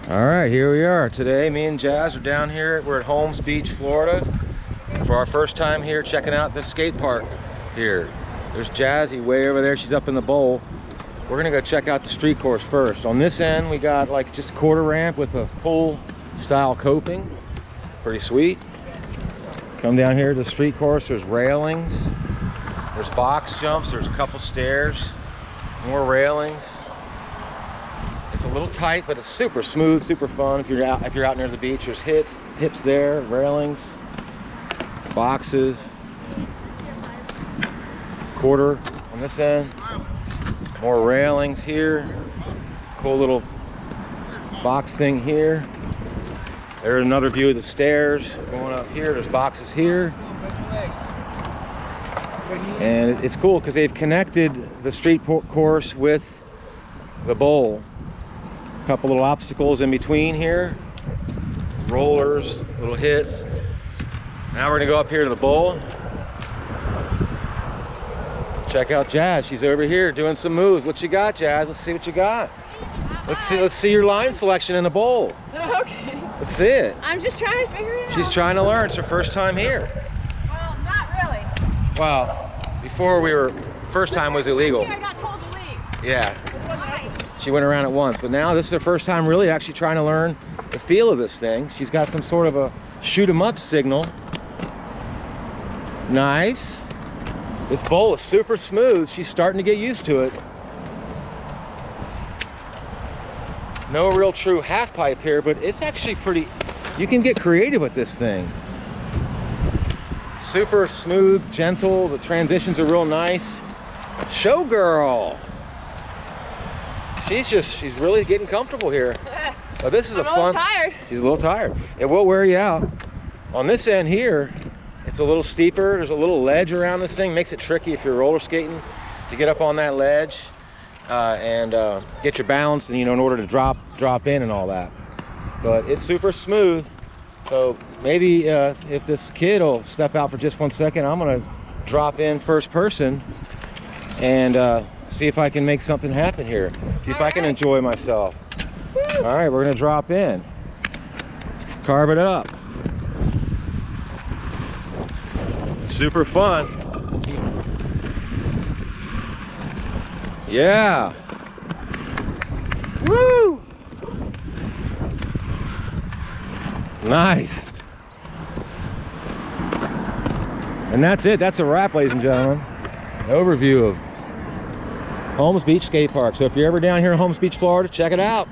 All right, here we are. Today, me and Jazz are down here. We're at Holmes Beach, Florida, for our first time here checking out this skate park here. There's Jazzy way over there. She's up in the bowl. We're gonna go check out the street course first. On this end, we got like just a quarter ramp with a pool style coping. Pretty sweet. Come down here to the street course. There's railings. There's box jumps. There's a couple stairs. More railings. It's a little tight, but it's super smooth, super fun. If you're out near the beach, there's hips there, railings, boxes, quarter on this end, more railings here, cool little box thing here. There's another view of the stairs going up here. There's boxes here, and it's cool because they've connected the street course with the bowl. Couple little obstacles in between here, rollers, little hits. Now we're gonna go up here to the bowl. Check out Jazz. She's over here doing some moves. What you got, Jazz? Let's see what you got. Let's see your line selection in the bowl. Okay. Let's see it. I'm just trying to figure it out. She's trying to learn. It's her first time here. Well, not really. Well, before first time was illegal. I got told to leave. Yeah. Why? She went around it once, but now this is her first time really actually trying to learn the feel of this thing. She's got some sort of a shoot 'em up signal. Nice. This bowl is super smooth. She's starting to get used to it. No real true half pipe here, but it's actually pretty, you can get creative with this thing. Super smooth, gentle, the transitions are real nice. Showgirl. She's really getting comfortable here. But this is I'm a little tired. She's a little tired. It will wear you out. On this end here, it's a little steeper. There's a little ledge around this thing. Makes it tricky if you're roller skating to get up on that ledge and get your balance, and in order to drop in and all that. But it's super smooth. So maybe if this kid will step out for just 1 second, I'm gonna drop in first person and see if I can make something happen here. See if I can enjoy myself. Woo. All right, we're gonna drop in. Carve it up. Super fun. Yeah. Woo! Nice. And that's it. That's a wrap, ladies and gentlemen. An overview of Holmes Beach Skate Park. So if you're ever down here in Holmes Beach, Florida, check it out.